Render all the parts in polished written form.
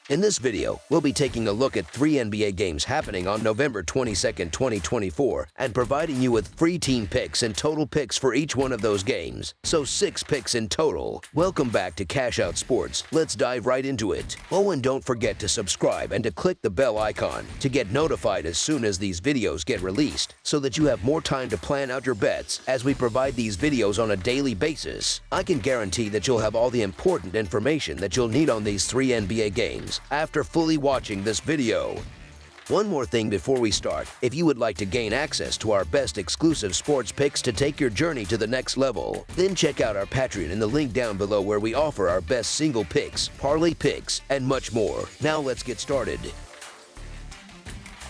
In this video, we'll be taking a look at 3 NBA games happening on November 22nd, 2024, and providing you with free team picks and total picks for each one of those games. So 6 picks in total. Welcome back to Cash Out Sports. Let's dive right into it. Oh, and don't forget to subscribe and to click the bell icon to get notified as soon as these videos get released, so that you have more time to plan out your bets as we provide these videos on a daily basis. I can guarantee that you'll have all the important information that you'll need on these 3 NBA games after fully watching this video. One more thing before we start: if you would like to gain access to our best exclusive sports picks to take your journey to the next level, then check out our Patreon in the link down below, where we offer our best single picks, parlay picks, and much more. Now let's get started.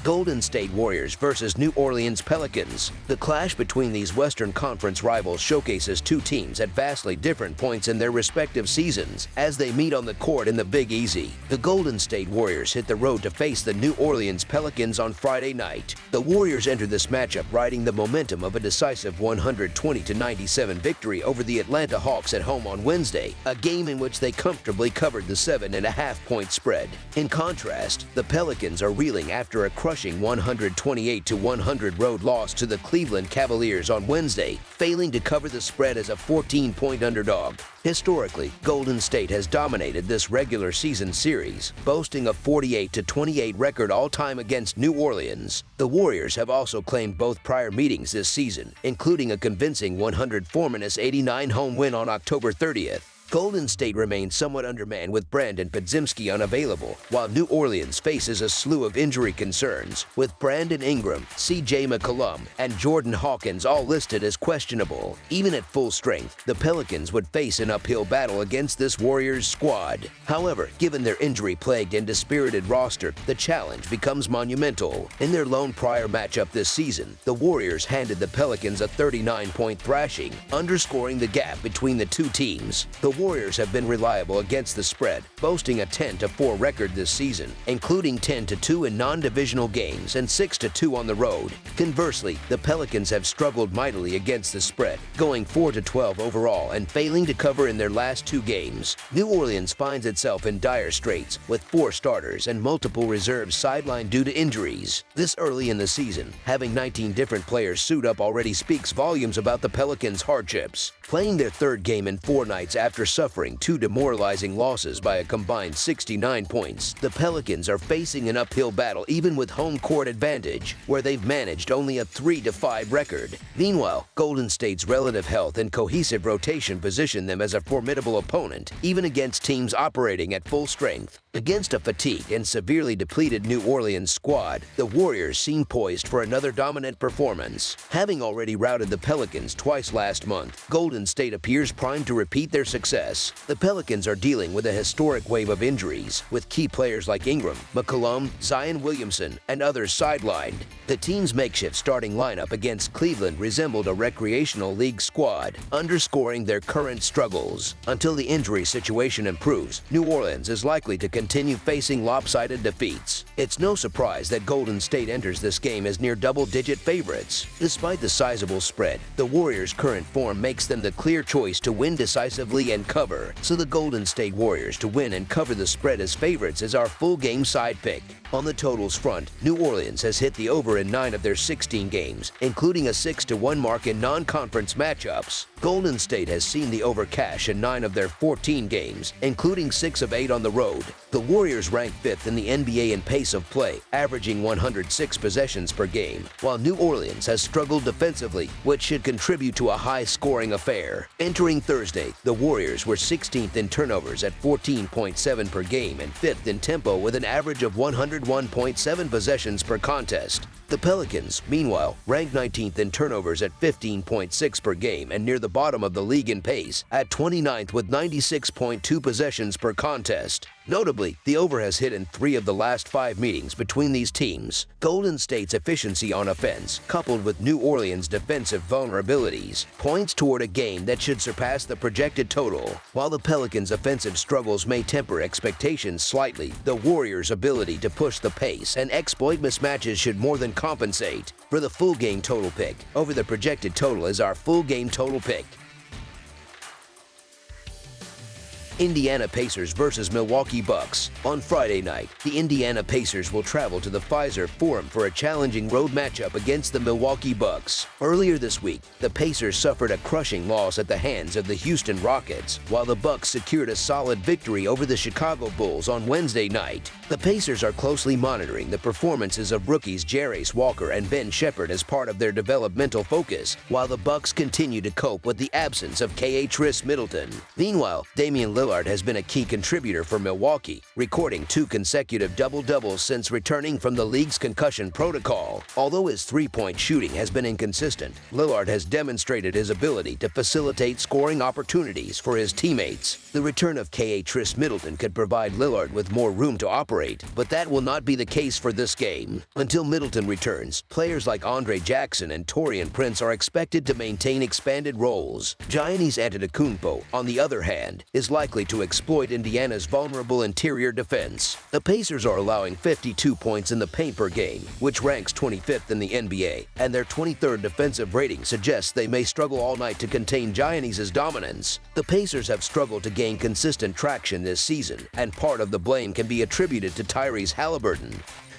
Golden State Warriors versus New Orleans Pelicans. The clash between these Western Conference rivals showcases two teams at vastly different points in their respective seasons as they meet on the court in the Big Easy. The Golden State Warriors hit the road to face the New Orleans Pelicans on Friday night. The Warriors entered this matchup riding the momentum of a decisive 120-97 victory over the Atlanta Hawks at home on Wednesday, a game in which they comfortably covered the 7.5-point spread. In contrast, the Pelicans are reeling after a crushing 128-100 road loss to the Cleveland Cavaliers on Wednesday, failing to cover the spread as a 14-point underdog. Historically, Golden State has dominated this regular season series, boasting a 48-28 record all-time against New Orleans. The Warriors have also claimed both prior meetings this season, including a convincing 104-89 home win on October 30th. Golden State remains somewhat undermanned with Brandon Podziemski unavailable, while New Orleans faces a slew of injury concerns, with Brandon Ingram, C.J. McCollum, and Jordan Hawkins all listed as questionable. Even at full strength, the Pelicans would face an uphill battle against this Warriors squad. However, given their injury-plagued and dispirited roster, the challenge becomes monumental. In their lone prior matchup this season, the Warriors handed the Pelicans a 39-point thrashing, underscoring the gap between the two teams. The Warriors have been reliable against the spread, boasting a 10-4 record this season, including 10-2 in non-divisional games and 6-2 on the road. Conversely, the Pelicans have struggled mightily against the spread, going 4-12 overall and failing to cover in their last 2 games. New Orleans finds itself in dire straits, with 4 starters and multiple reserves sidelined due to injuries. This early in the season, having 19 different players suit up already speaks volumes about the Pelicans' hardships. Playing their 3rd game in 4 nights after suffering 2 demoralizing losses by a combined 69 points, the Pelicans are facing an uphill battle even with home court advantage, where they've managed only a 3-5 record. Meanwhile, Golden State's relative health and cohesive rotation position them as a formidable opponent, even against teams operating at full strength. Against a fatigued and severely depleted New Orleans squad, the Warriors seem poised for another dominant performance. Having already routed the Pelicans twice last month, Golden State appears primed to repeat their success. The Pelicans are dealing with a historic wave of injuries, with key players like Ingram, McCollum, Zion Williamson, and others sidelined. The team's makeshift starting lineup against Cleveland resembled a recreational league squad, underscoring their current struggles. Until the injury situation improves, New Orleans is likely to continue facing lopsided defeats. It's no surprise that Golden State enters this game as near double-digit favorites. Despite the sizable spread, the Warriors' current form makes them the clear choice to win decisively and cover, so the Golden State Warriors to win and cover the spread as favorites is our full game side pick. On the totals front, New Orleans has hit the over in 9 of their 16 games, including a 6-1 mark in non-conference matchups. Golden State has seen the over cash in 9 of their 14 games, including 6 of 8 on the road. The Warriors rank 5th in the NBA in pace of play, averaging 106 possessions per game, while New Orleans has struggled defensively, which should contribute to a high-scoring affair. Entering Thursday, the Warriors were 16th in turnovers at 14.7 per game and 5th in tempo with an average of 101.7 possessions per contest. The Pelicans, meanwhile, ranked 19th in turnovers at 15.6 per game and near the bottom of the league in pace at 29th with 96.2 possessions per contest. Notably, the over has hit in 3 of the last 5 meetings between these teams. Golden State's efficiency on offense, coupled with New Orleans' defensive vulnerabilities, points toward a game that should surpass the projected total. While the Pelicans' offensive struggles may temper expectations slightly, the Warriors' ability to push the pace and exploit mismatches should more than compensate. For the full game total pick, over the projected total is our full game total pick. Indiana Pacers versus Milwaukee Bucks. On Friday night, the Indiana Pacers will travel to the Pfizer Forum for a challenging road matchup against the Milwaukee Bucks. Earlier this week, the Pacers suffered a crushing loss at the hands of the Houston Rockets, while the Bucks secured a solid victory over the Chicago Bulls on Wednesday night. The Pacers are closely monitoring the performances of rookies Jarace Walker and Ben Shepherd as part of their developmental focus, while the Bucks continue to cope with the absence of Khris Middleton. Meanwhile, Damian Lillard has been a key contributor for Milwaukee, recording 2 consecutive double-doubles since returning from the league's concussion protocol. Although his three-point shooting has been inconsistent, Lillard has demonstrated his ability to facilitate scoring opportunities for his teammates. The return of Khris Middleton could provide Lillard with more room to operate, but that will not be the case for this game. Until Middleton returns, players like Andre Jackson and Taurean Prince are expected to maintain expanded roles. Giannis Antetokounmpo, on the other hand, is likely to exploit Indiana's vulnerable interior defense. The Pacers are allowing 52 points in the paint per game, which ranks 25th in the NBA, and their 23rd defensive rating suggests they may struggle all night to contain Giannis's dominance. The Pacers have struggled to gain consistent traction this season, and part of the blame can be attributed to Tyrese Halliburton,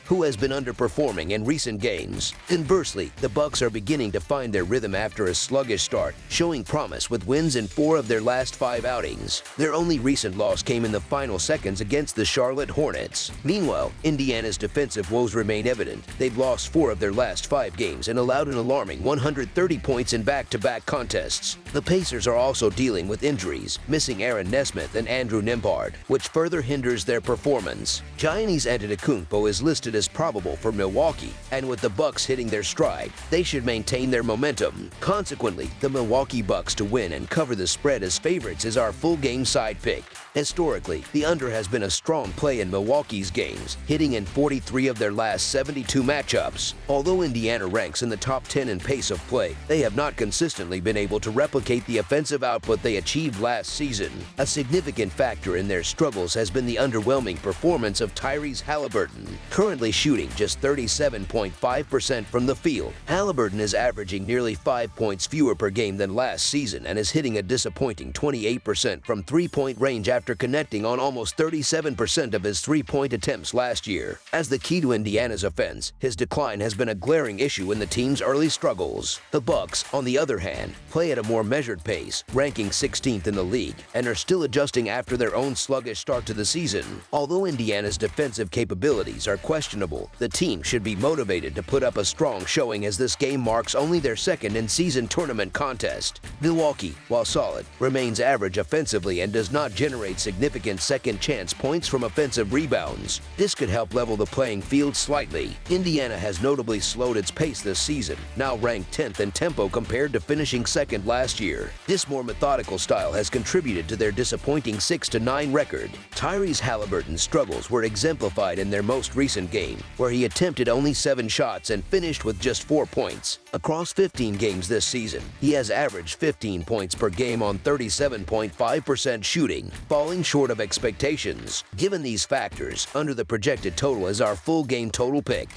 who has been underperforming in recent games. Conversely, the Bucks are beginning to find their rhythm after a sluggish start, showing promise with wins in 4 of their last 5 outings. Their only recent loss came in the final seconds against the Charlotte Hornets. Meanwhile, Indiana's defensive woes remain evident. They've lost 4 of their last 5 games and allowed an alarming 130 points in back-to-back contests. The Pacers are also dealing with injuries, missing Aaron Nesmith and Andrew Nembhard, which further hinders their performance. Giannis Antetokounmpo is listed as probable for Milwaukee, and with the Bucks hitting their stride, they should maintain their momentum. Consequently, the Milwaukee Bucks to win and cover the spread as favorites is our full-game side pick. Historically, the under has been a strong play in Milwaukee's games, hitting in 43 of their last 72 matchups. Although Indiana ranks in the top 10 in pace of play, they have not consistently been able to replicate the offensive output they achieved last season. A significant factor in their struggles has been the underwhelming performance of Tyrese Halliburton, currently shooting just 37.5% from the field. Halliburton is averaging nearly 5 points fewer per game than last season and is hitting a disappointing 28% from three-point range after connecting on almost 37% of his three-point attempts last year. As the key to Indiana's offense, his decline has been a glaring issue in the team's early struggles. The Bucks, on the other hand, play at a more measured pace, ranking 16th in the league, and are still adjusting after their own sluggish start to the season. Although Indiana's defensive capabilities are questionable, the team should be motivated to put up a strong showing as this game marks only their second in-season tournament contest. Milwaukee, while solid, remains average offensively and does not generate significant second-chance points from offensive rebounds. This could help level the playing field slightly. Indiana has notably slowed its pace this season, now ranked 10th in tempo compared to finishing second last year. This more methodical style has contributed to their disappointing 6-9 record. Tyrese Halliburton's struggles were exemplified in their most recent game, where he attempted only 7 shots and finished with just 4 points. Across 15 games this season, he has averaged 15 points per game on 37.5% shooting, falling short of expectations. Given these factors, under the projected total is our full game total pick.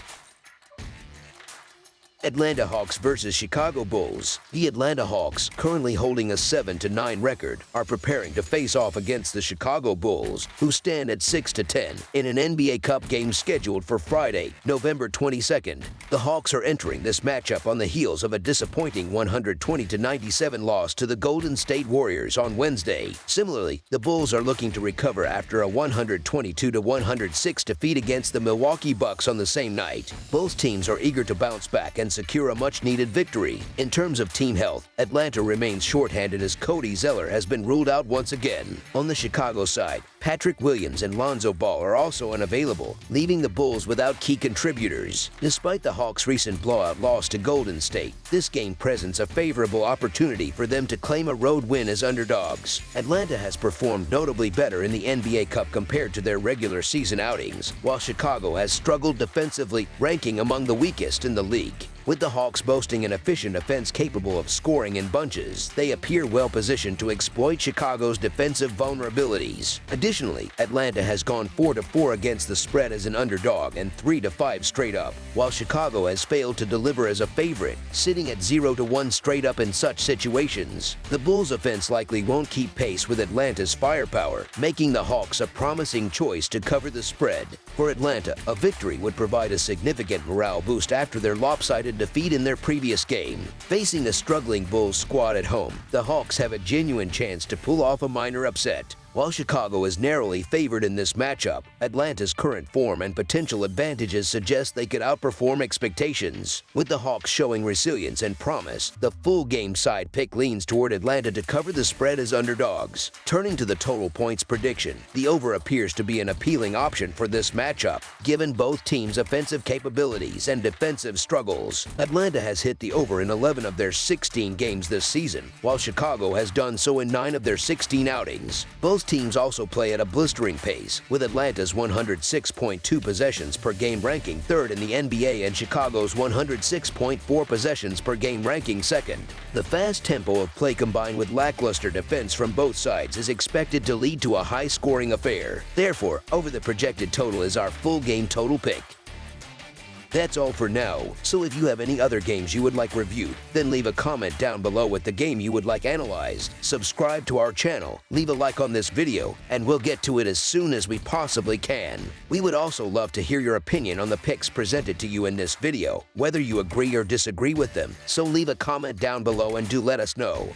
Atlanta Hawks versus Chicago Bulls. The Atlanta Hawks, currently holding a 7-9 record, are preparing to face off against the Chicago Bulls, who stand at 6-10 in an NBA Cup game scheduled for Friday, November 22nd. The Hawks are entering this matchup on the heels of a disappointing 120-97 loss to the Golden State Warriors on Wednesday. Similarly, the Bulls are looking to recover after a 122-106 defeat against the Milwaukee Bucks on the same night. Both teams are eager to bounce back and secure a much-needed victory. In terms of team health, Atlanta remains shorthanded as Cody Zeller has been ruled out once again. On the Chicago side, Patrick Williams and Lonzo Ball are also unavailable, leaving the Bulls without key contributors. Despite the Hawks' recent blowout loss to Golden State, this game presents a favorable opportunity for them to claim a road win as underdogs. Atlanta has performed notably better in the NBA Cup compared to their regular season outings, while Chicago has struggled defensively, ranking among the weakest in the league. With the Hawks boasting an efficient offense capable of scoring in bunches, they appear well positioned to exploit Chicago's defensive vulnerabilities. Additionally, Additionally, Atlanta has gone 4-4 against the spread as an underdog and 3-5 straight up, while Chicago has failed to deliver as a favorite, sitting at 0-1 straight up in such situations. The Bulls' offense likely won't keep pace with Atlanta's firepower, making the Hawks a promising choice to cover the spread. For Atlanta, a victory would provide a significant morale boost after their lopsided defeat in their previous game. Facing the struggling Bulls squad at home, the Hawks have a genuine chance to pull off a minor upset. While Chicago is narrowly favored in this matchup, Atlanta's current form and potential advantages suggest they could outperform expectations. With the Hawks showing resilience and promise, the full game side pick leans toward Atlanta to cover the spread as underdogs. Turning to the total points prediction, the over appears to be an appealing option for this matchup, given both teams' offensive capabilities and defensive struggles. Atlanta has hit the over in 11 of their 16 games this season, while Chicago has done so in 9 of their 16 outings. Both teams also play at a blistering pace, with Atlanta's 106.2 possessions per game ranking third in the NBA and Chicago's 106.4 possessions per game ranking second. The fast tempo of play combined with lackluster defense from both sides is expected to lead to a high-scoring affair. Therefore, over the projected total is our full game total pick. That's all for now, so if you have any other games you would like reviewed, then leave a comment down below with the game you would like analyzed, subscribe to our channel, leave a like on this video, and we'll get to it as soon as we possibly can. We would also love to hear your opinion on the picks presented to you in this video, whether you agree or disagree with them, so leave a comment down below and do let us know.